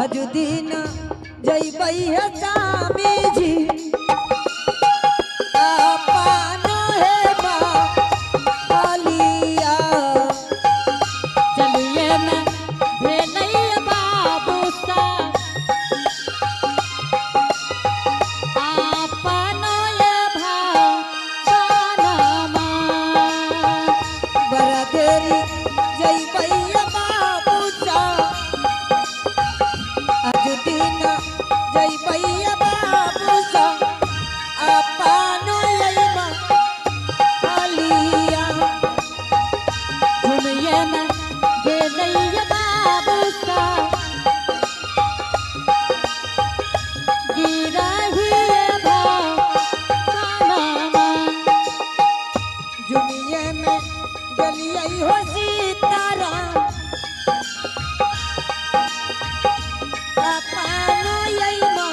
आज दिन जइबै है स्वामी जी अपन है बालिया चलिए मैं भेलैया बाबू सा अपन ये भानमा बड़ा देरी जइबै है बाबू सा आज दिन जइबै है बाबू सा अपन लइबा बालिया घूमिए मैं भेलैया बाबू सा गिरहिए भानमा जुमिये में गलियै हो सीताराम अपन लइबा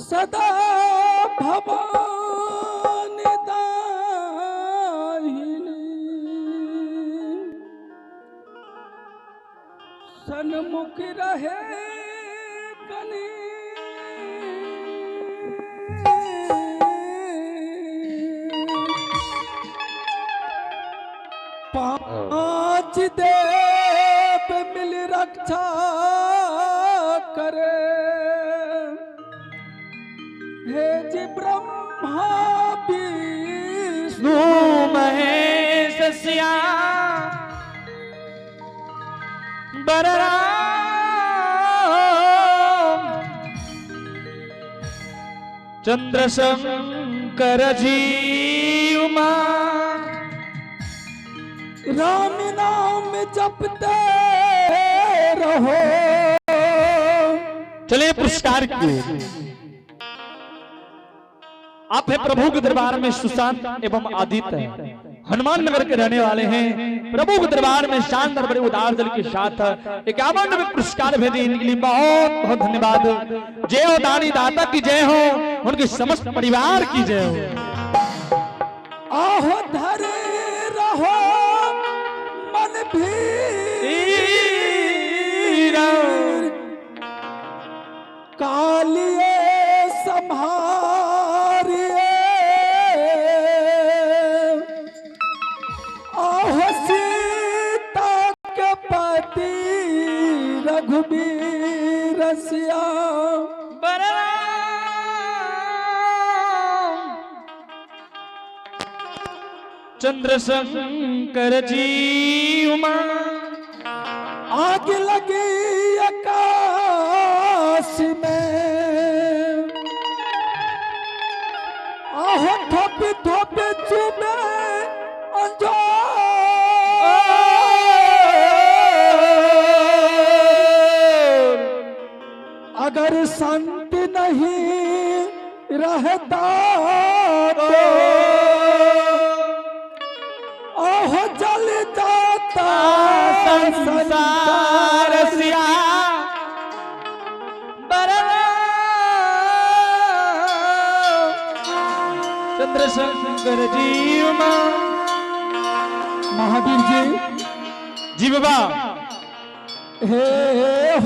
सदा भवानी दाहिनी सन्मुख रहे कनी पांच देव मिल रक्षा करे हे जी ब्रह्मा विष्णु महेश श्या बलराम चंद्र शंकर जी उमा राम नाम जपते रहो। चलिए पुरस्कार की आप है प्रभु के दरबार में सुशांत एवं आदित्य हनुमान नगर के रहने वाले हैं। प्रभु के दरबार में शानदार बड़े उदार दिल के साथ 51 पुरस्कार भेजे इनके लिए बहुत बहुत धन्यवाद। जय हो दानी दाता की जय हो, उनके समस्त परिवार की जय हो। आहो धरे रहो मन भीर कालिए संहारिए आहो सीता के पति रघुबीर सिया चंद्र शंकर जी उमा आग लगी आकाश में आहो थोपे थोपे चुमे अंजोर अगर संत नहीं रहता तो ओह जल जाता संसार सिया चंद्र शंकर जी उमा महावीर जी जी बाबा हे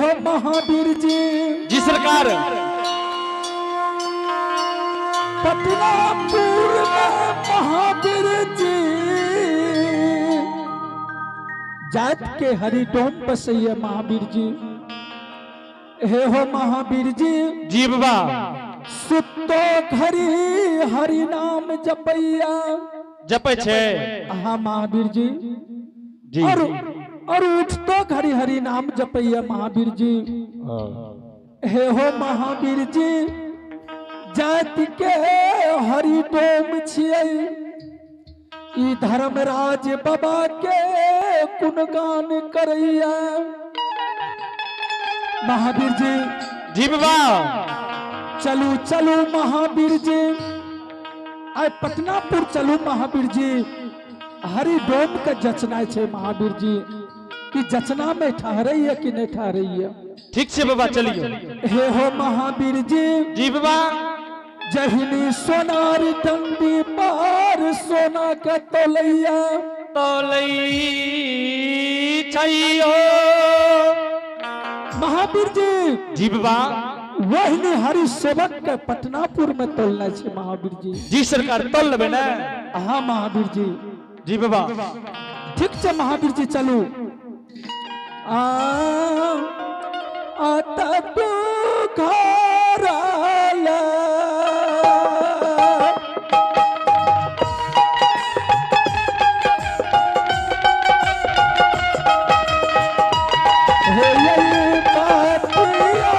हो महावीर जी जी सरकार पटनापुर में महावीर जी जात के हरिडोम बसैया महावीर जी हे हो महावीर जी जी बाबा सुतो घरी हरि नाम जपैया जपे छे हाँ महावीर जी जी और उठतो घरी हरि नाम जपैया महावीर जी हे हो महावीर जी जाति के हरिडोम छियै ई धर्मराज बाबा के गुणगान करैया महावीर जी जी बाबा चलू चलू महावीर जी, आय पटनापुर चलू महावीर जी। हरिडोम के जचना है महावीर जी कि जचना में ठहरे है कि नहीं ठहरे है। ठीक से बाबा चलिए। हे हो महावीर जी, जी बाबा। जहिनी सोनार डंडी पार सोना के तोलैया चाहिए महावीर जी। जी बाबा। वही हरि सेवक के पटनापुर में तोलना है महावीर जी। जी सरकार तोल लेबे ना। हाँ महावीर जी। जी बाबा। ठीक से महावीर जी चलू। आता तू घर आला, हे यही बातिया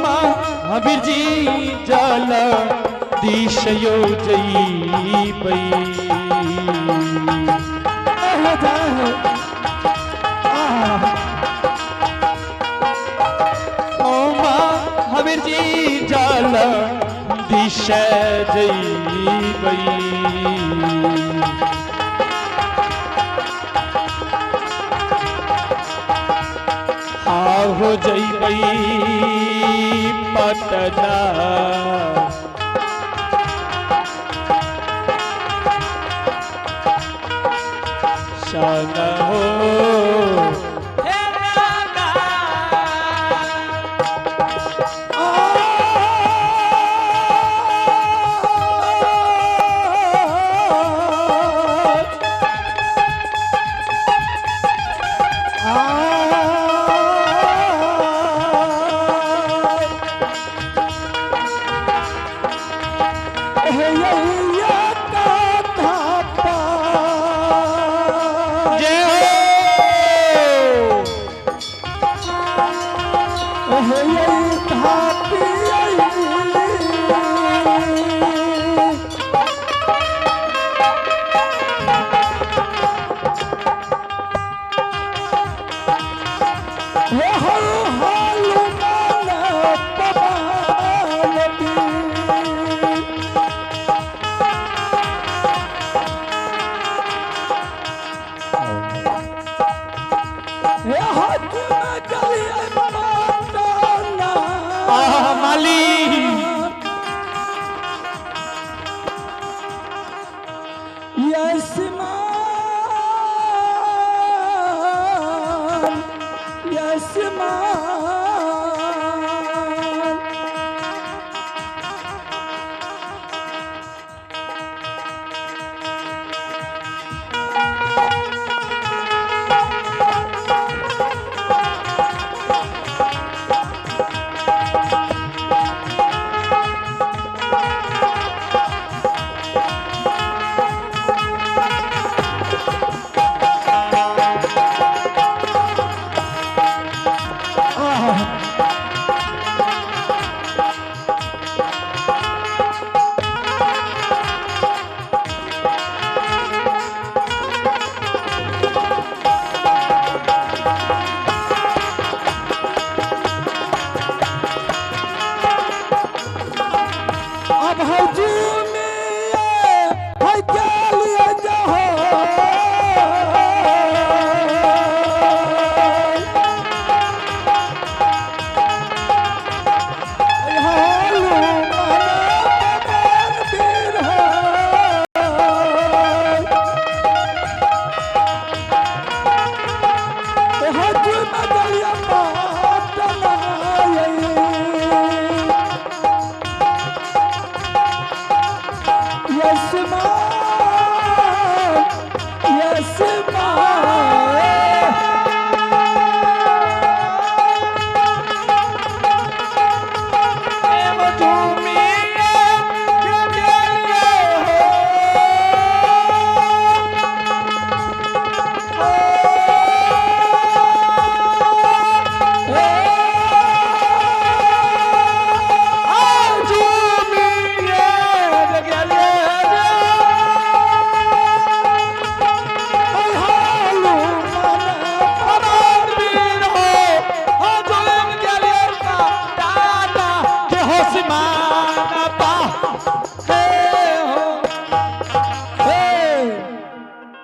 महावीर जी जल दिशयो जई पई ओ महावीर जी जल दिश जई पई हो जई पटना शान हो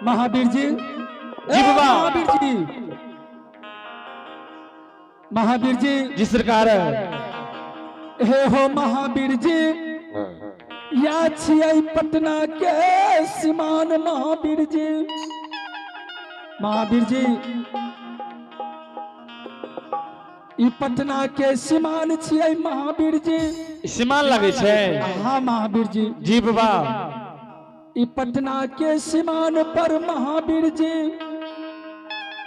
महावीर जी, जी बाबा। महावीर जी, महावीर जी जी सरकार हे हो महावीर जी, या छियै पटना के सीमान महावीर जी। महावीर जी ई पटना के सीमान छियै महावीर जी। सीमान लगे छे। हाँ महावीर जी, जी बाबा। ई पटना के सीमान पर महावीर जी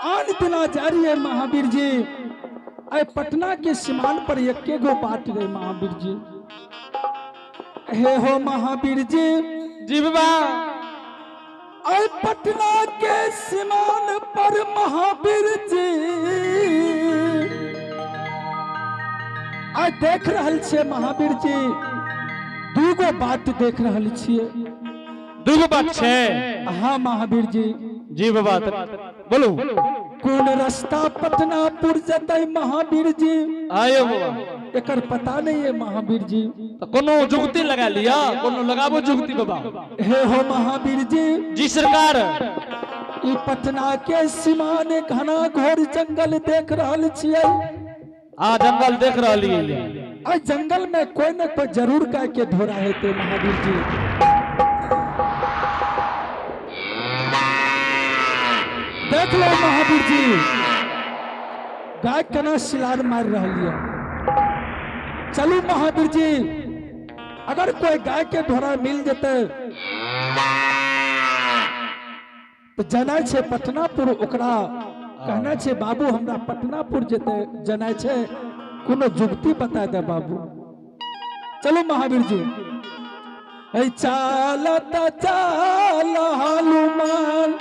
आन दिना जारी है महावीर जी। ऐ पटना के सीमान पर एके गो बात रहे महावीर जी। हे हो महावीर जी, जी बाबा। ऐ पटना के सीमान पर महावीर जी आ देख रहल छे महावीर जी, दूगो बात देख रहल छिए। दूगो बात छे। हाँ महावीर जी, जी बाबा बोलू। कौन रास्ता पटनापुर जतै महावीर जी? आयो बाबा। एकर पता नहीं है महावीर जी। तो कोनो जुगती लगा लिया, कोनो लगाबो जुगती बाबा। हे हो महावीर जी, जी सरकार। ई पटना के सीमाने घना घोर जंगल देख रहल छियै। हाँ जंगल देख रही। आ जंगल में कोई न कोई जरूर का के धोरा हेते महावीर जी। देख लो महावीर जी, गाय केना सिलार मार रही है। चलू महावीर जी, अगर कोई गाय के ढोरा मिल जेते तो जना छे पटनापुर, ओकरा कहना छे बाबू हमरा पटनापुर जेते जना छे, कोनो जुगती बता दे बाबू। चलो महावीर जी। ऐ चालता चाल हनुमान,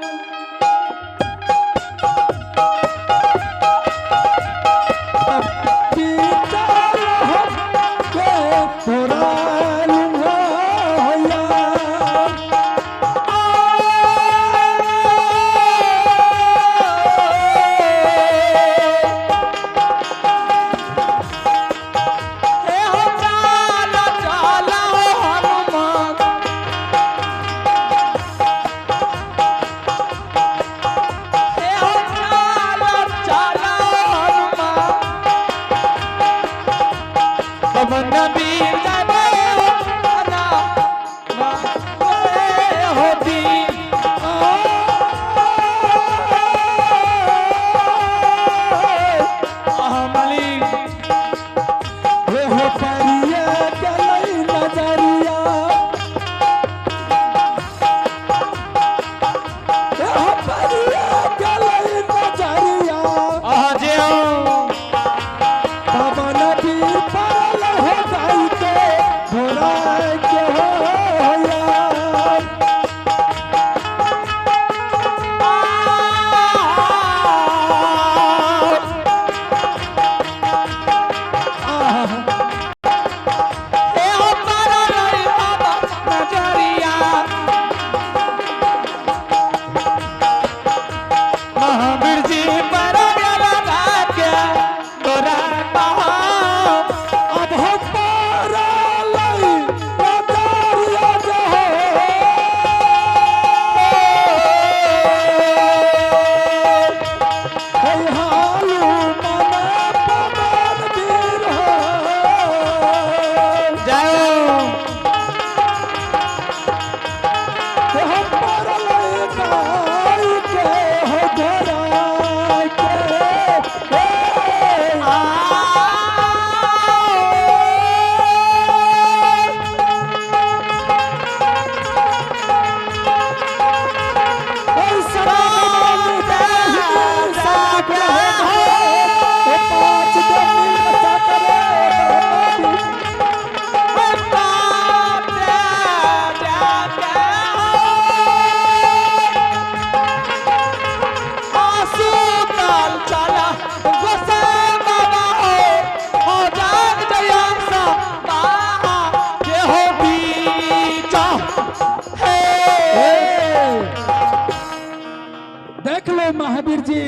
देख लो महावीर जी,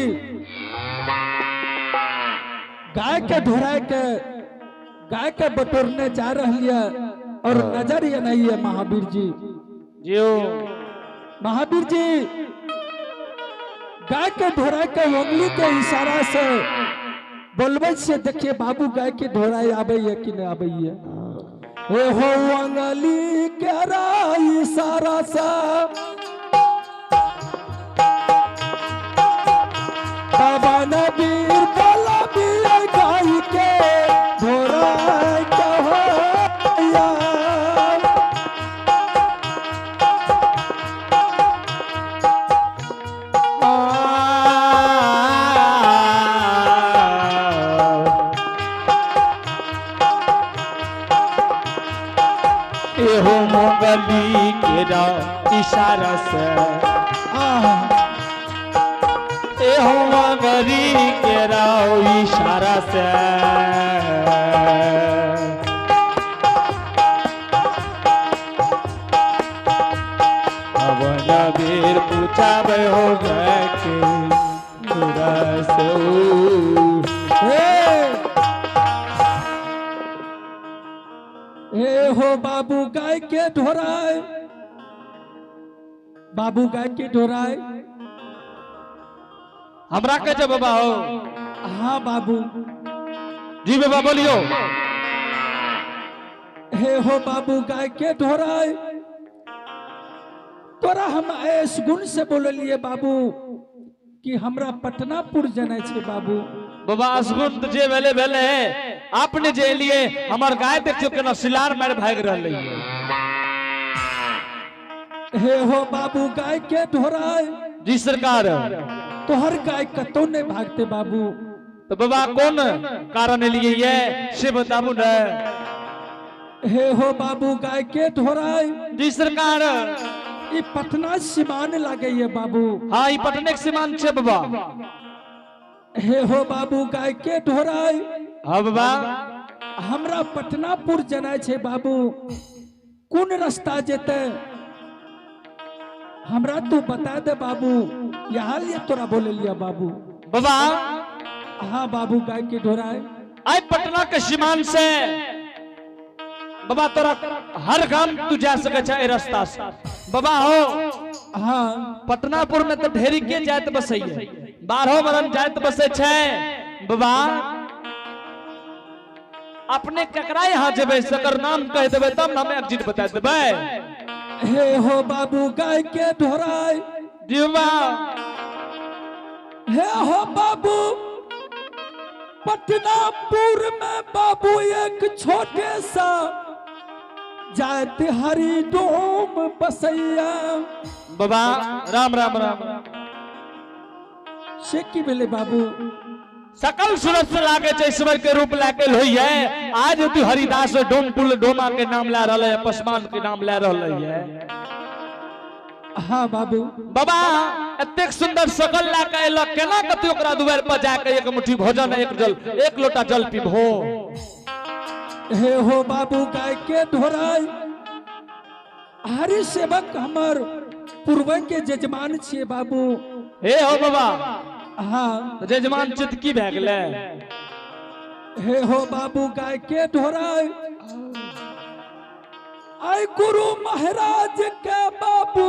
गाय के धोराए के गाय के बटोरने जा रही है और नजर ये नहीं है महावीर जी। जियो महावीर जी गाय के धोराए के उंगली के इशारा से बोलबे से देखिए बाबू गाय के धोराए आबे है कि नहीं आबे है। हे हो उंगली के इशारा से बाबा नबीर बोला भी गाय के धोराए के होया। एहो मोगली केरा इशारा से एहो मोगली केरा इशारा से अब नबीर पूछा बे हो गए के पूरा से हे हो बाबू गाय के ढोराए, बाबू गाय के ढोराए। हमरा के जब बाबा हो। हाँ बाबू जी बाबा बोलियो। हे हो बाबू गाय के ढोराए, तोरा हम ऐस गुण से बोलिए बाबू कि हमरा पटनापुर जने छे बाबू। बाबा असगुन जे भेले भेले आपने जे लिए हमर गाय देखियो केना सिलार मार भाग रहले है। हे हो बाबू गाय के ढोराए। जी सरकार। तोहर गाय कतो ने भागते बाबू। तो बाबा कौन कारण लिए ये से बताबू न। हे हो बाबू गाय के ढोराए। जी सरकार। ये पटना सीमान लागे ये बाबू। हाँ ये पटने के सीमान छे बाबा। हे हो बाबू गाय के ढोराए। हाँ बाबा हमरा पटनापुर जनाय छे बाबू, कौन रास्ता जेते हमरा तू बता दे बाबू। यहाँ लिए तोरा बोले लिया बाबू। बाबा हाँ बाबू गाय के ढोराए। आई पटना के सीमान से बाबा तोरा हर गांव तू जा सके छे रास्ता से बाबा हो। हाँ पटनापुर में तो ढेरी के जात बसई है, 12 बरन जात बसे छे बाबा। अपने ककरा यहाँ जेबे सकर नाम कह देबे तब हमें एग्जिट बता देबे। हे हो बाबू गाय के ढोराए। जी बाबा। हे हो बाबू पटनापुर में बाबू एक छोटे सा जात हरी डोम बसैया। बाबा राम राम राम से की बेले बाबू। सकल सूरत से लागे छे ईश्वर के रूप लाके होई है। आज तू हरिदास डोम पुल डोमा के नाम ला रहले है, पसमान के नाम ला रहले है। हाँ बाबू। बाबा एतेक सुंदर सकल लाके एलो केना कते ओकरा दुआर पर जाके एक मुट्ठी भोजन एक लोटा जल पीबो। हे हो बाबू गाय के ढोराए। हरि सेवक हमर पूर्व के जजमान छे बाबू। हे हो बाबा। हाँ जजमान चित की भए गेले। हे हो बाबू गाय के ढोराए। आई गुरु महाराज के बाबू।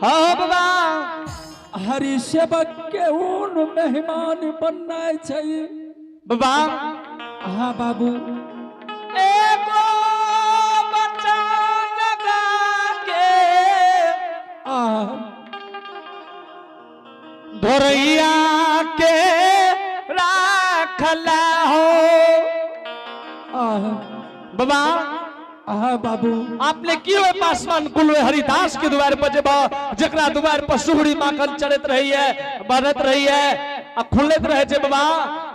हाँ बाबा। हरि सेवक के उन मेहमान बनना चाहिए बाबा। हाँ बाबू। एगो बच्चा लगा के धोरैया के राखला हो बाबा। हाँ बाबू। आपने की हुए पासवान कुल हरिदास के द्वार पर जब जकरा द्वार पर सुगड़ी माखन चढ़त रही है, बढ़त रही है, खुलत रहे छे बाबा।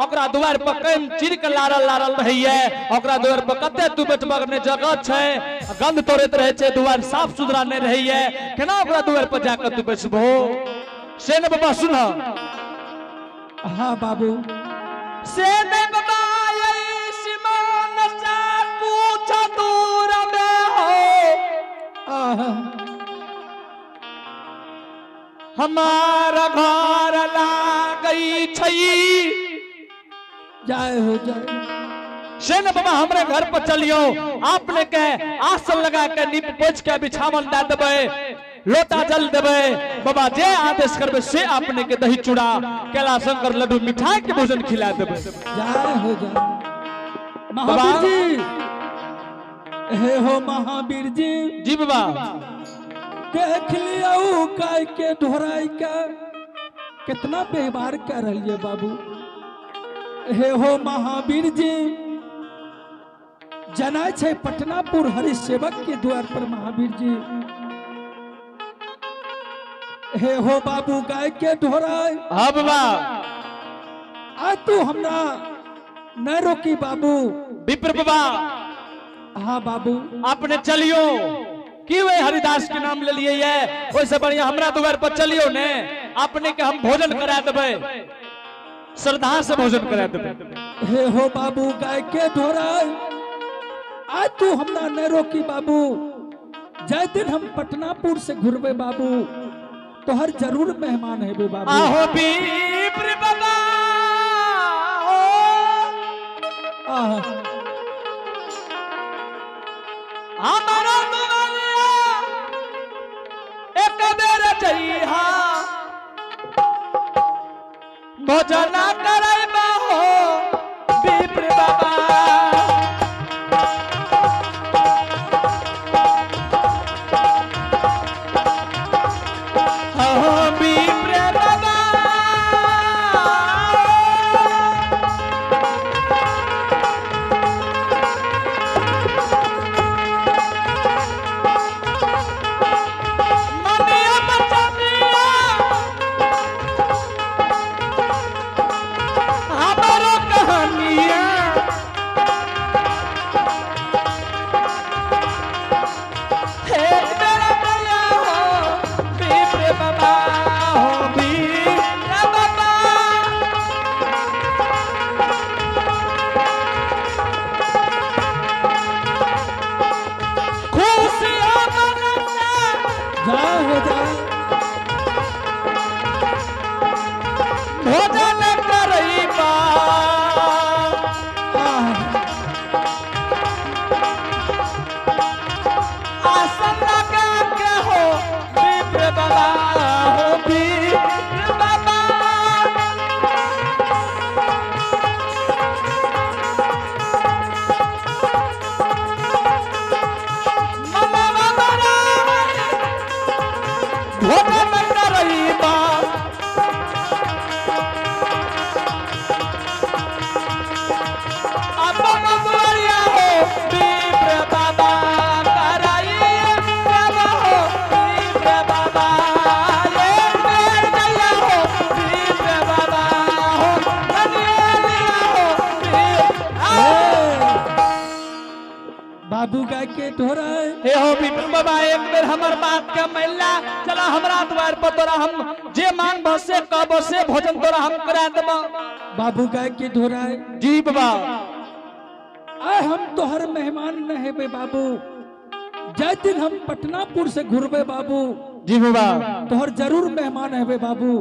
ओकरा द्वार पर कम चिर के लारल लारल रही है। ओकरा द्वार पर कते तू बैठबक ने जगह छे, गंध तोड़त रहे छे, द्वार साफ सुथरा नहीं रही है। केना ओकरा द्वार पर जाकर तू बैठबो से न बाबा। सुन। हाँ बाबू। से न बाबा ये सीमान सा कुछ दूर में हो। हमारा घर लागई छई जय हो जय से न बाबा हमरे घर पर चलियो आपने के आसन लगा के नीप पोछ के बिछावन दे देबे लोटा जल देबे बाबा जे आदेश करबे से आपने के दही चूड़ा केला शंकर लड्डू मिठाई के भोजन खिला देबे जय हो जय महावीर जी हे हो महावीर जी जी बाबा देख लियो काय के ढोराई का कितना व्यवहार कर रही बाबू हे हो महावीर जी जना छे पटनापुर हरि सेवक के द्वार पर महावीर जी हे हो बाबू गाय के ढोराई हाँ बाबा आ तू हमरा न रोकी बाबू विप्र बाबा हाँ बाबू आपने चलियो कि वे हरिदास के नाम ले लिए है वैसे बढ़िया हमरा द्वार पर चलियो ने आपने के हम भोजन करा देबे श्रद्धा से भोजन करा देबे हे हो बाबू गाय के ढोराई आज तू हमरा न रोकी बाबू जय दिन हम पटनापुर से घुरबे बाबू तो हर जरूर मेहमान है बे बाबू आहो विप्र बाबा हमारा दुआरिया एक बेर जइहा भोजन करैबा हो विप्र बाबा बाबू गाय के ढोराई हे हो विप्र बाबा एक बेर हमर बात के मैला चला हमरा द्वार पर तोरा हम जे मांग बसे कब से भोजन तोरा हम करा देबो बाबू गाय के ढोराई जी बाबा आए हम तोहर मेहमान न है बे बाबू जय दिन हम पटनापुर से घुरबे बाबू जी बाबा तोहर जरूर मेहमान है बे बाबू